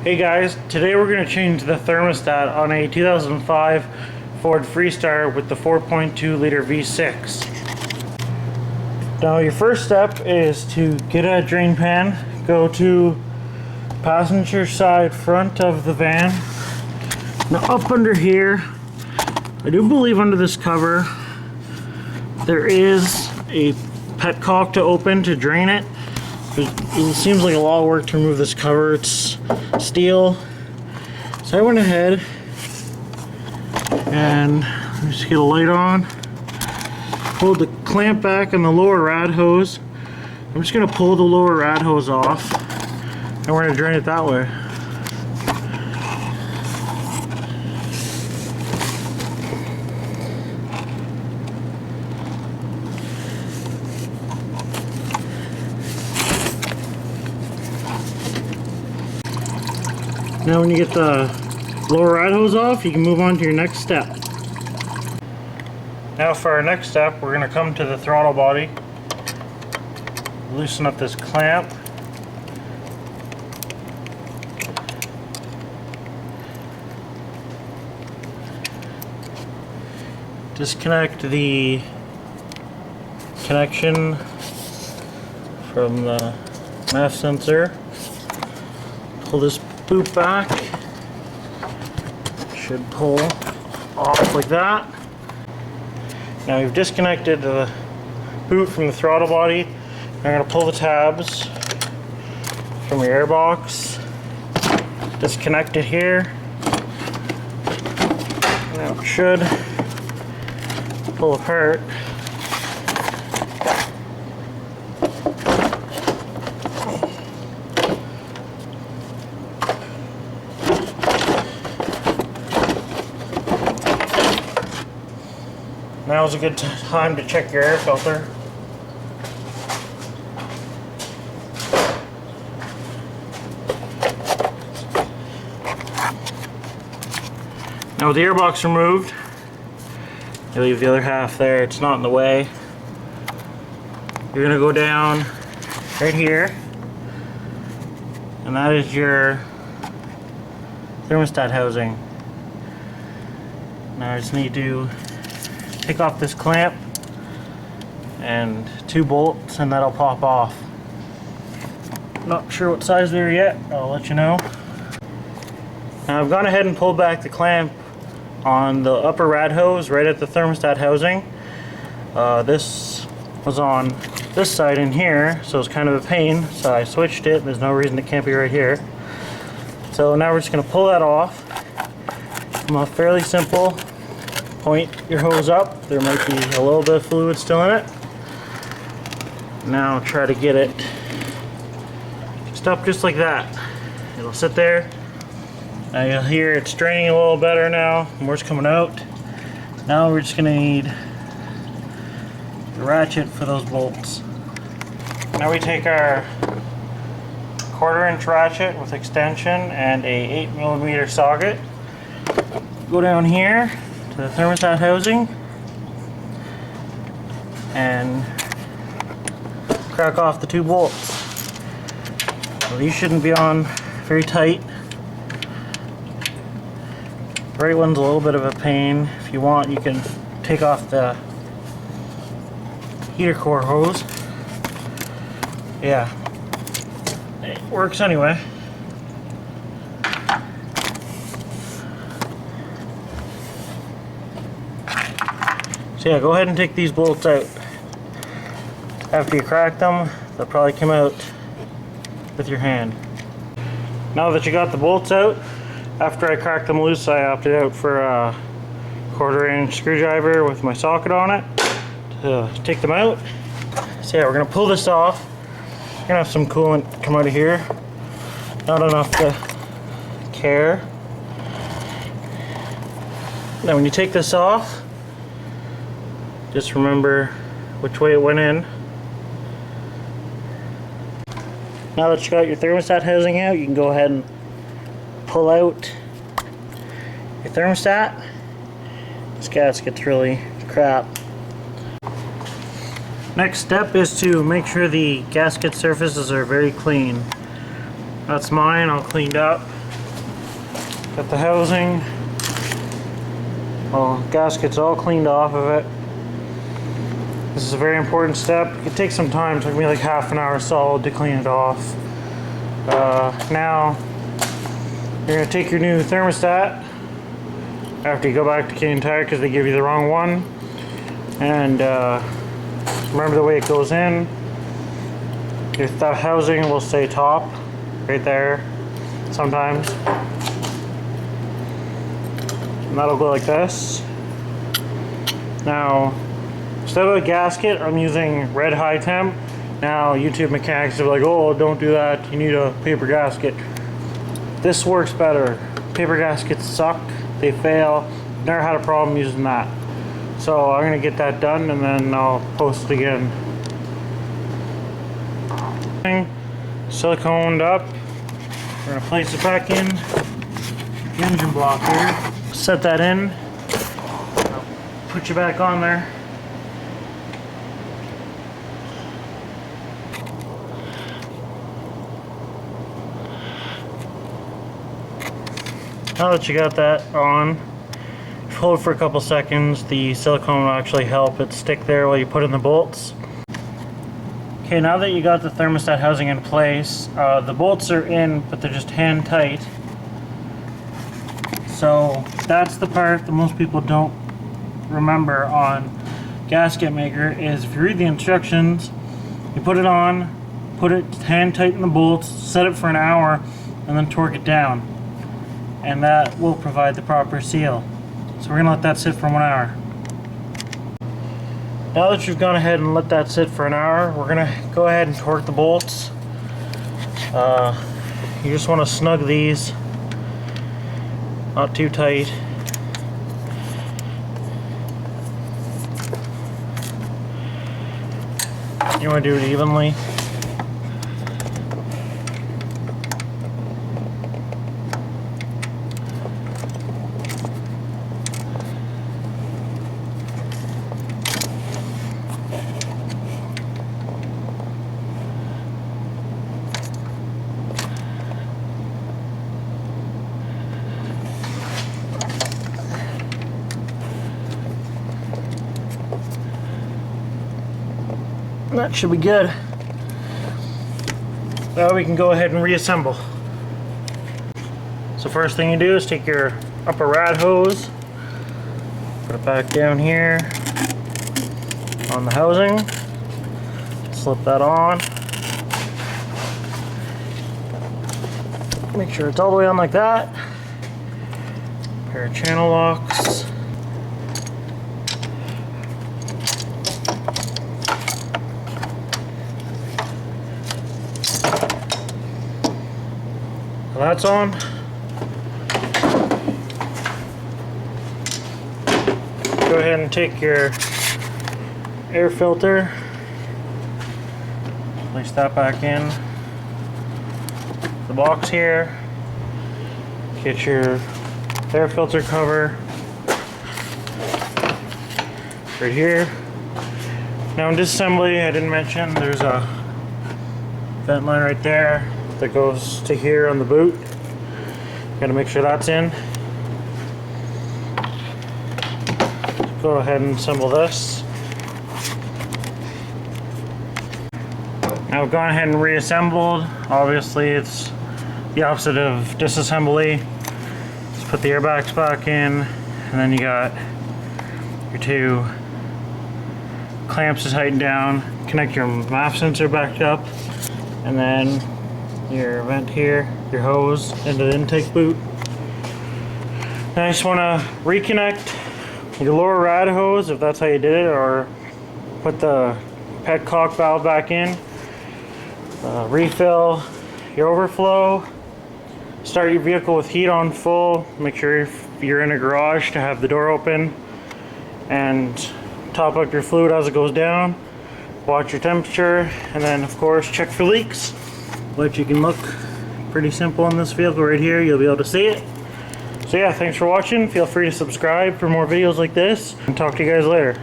Hey guys, today we're going to change the thermostat on a 2005 Ford Freestar with the 4.2 liter V6. Now your first step is to get a drain pan, go to passenger side front of the van. Now up under here, I do believe under this cover, there is a petcock to open to drain it. It seems like a lot of work to remove this cover. It's steel. So I went ahead and just get a light on. Pulled the clamp back on the lower rad hose. I'm just going to pull the lower rad hose off and we're going to drain it that way. Now when you get the lower rad hose off, you can move on to your next step. Now for our next step, we're going to come to the throttle body, loosen up this clamp, disconnect the connection from the MAF sensor, pull this boot back, should pull off like that. Now we've disconnected the boot from the throttle body. I'm going to pull the tabs from your airbox, disconnect it here. Now it should pull apart. Now is a good time to check your air filter. Now with the airbox removed, you leave the other half there. It's not in the way. You're going to go down right here, and that is your thermostat housing. Now I just need to take off this clamp and 2 bolts and that'll pop off. Not sure what size they are yet, I'll let you know. Now I've gone ahead and pulled back the clamp on the upper rad hose right at the thermostat housing. This was on this side in here, so it's kind of a pain, so I switched it. There's no reason it can't be right here. So now we're just going to pull that off. Fairly simple. Point your hose up. There might be a little bit of fluid still in it. Now try to get it just up just like that. It'll sit there. Now you'll hear it's draining a little better now. More's coming out. Now we're just going to need the ratchet for those bolts. Now we take our 1/4" ratchet with extension and a 8mm socket. Go down here the thermostat housing and crack off the 2 bolts. Well, these shouldn't be on very tight. The right one's a little bit of a pain. If you want, you can take off the heater core hose. Yeah, it works anyway. So yeah, go ahead and take these bolts out. After you crack them, they'll probably come out with your hand. Now that you got the bolts out, after I cracked them loose, I opted out for a 1/4" screwdriver with my socket on it to take them out. So yeah, we're gonna pull this off. We're gonna have some coolant come out of here. Not enough to care. Now when you take this off, just remember which way it went in. Now that you got your thermostat housing out, you can go ahead and pull out your thermostat. This gasket's really crap. Next step is to make sure the gasket surfaces are very clean. That's mine, all cleaned up. Got the housing. Well, gasket's all cleaned off of it. This is a very important step. It takes some time. It took me like half an hour solid to clean it off. Now you're going to take your new thermostat after you go back to Canadian Tire because they give you the wrong one. And remember the way it goes in. Your housing will say top right there sometimes. And that'll go like this. Now, instead of a gasket, I'm using red high temp. Now, YouTube mechanics are like, oh, don't do that. You need a paper gasket. This works better. Paper gaskets suck. They fail. Never had a problem using that. So I'm going to get that done and then I'll post it again. Siliconed up. We're going to place it back in the engine block here. Set that in. I'll put you back on there. Now that you got that on, if you hold for a couple seconds, the silicone will actually help it stick there while you put in the bolts. Okay, now that you got the thermostat housing in place, the bolts are in, but they're just hand tight. So that's the part that most people don't remember on gasket maker is if you read the instructions, you put it on, put it hand tight in the bolts, set it for an hour, and then torque it down. And that will provide the proper seal. So we're going to let that sit for 1 hour. Now that you've gone ahead and let that sit for an hour, we're going to go ahead and torque the bolts. You just want to snug these. Not too tight. You want to do it evenly. That should be good. Now we can go ahead and reassemble. So first thing you do is take your upper rad hose, put it back down here on the housing, slip that on, make sure it's all the way on like that, pair of channel locks. That's on. Go ahead and take your air filter, place that back in the box here. Get your air filter cover right here. Now in disassembly, I didn't mention there's a vent line right there that goes to here on the boot. Gotta make sure that's in. Go ahead and assemble this. Now I've gone ahead and reassembled. Obviously it's the opposite of disassembly. Just put the airbags back in, and then you got your two clamps to tighten down, connect your MAF sensor back up, and then your vent here, your hose into the intake boot. Now I just want to reconnect your lower rad hose if that's how you did it, or put the petcock valve back in, refill your overflow, start your vehicle with heat on full, make sure you're in a garage to have the door open, and top up your fluid as it goes down, watch your temperature, and then of course check for leaks, which you can look pretty simple on this vehicle right here. You'll be able to see it. So yeah, thanks for watching. Feel free to subscribe for more videos like this, and talk to you guys later.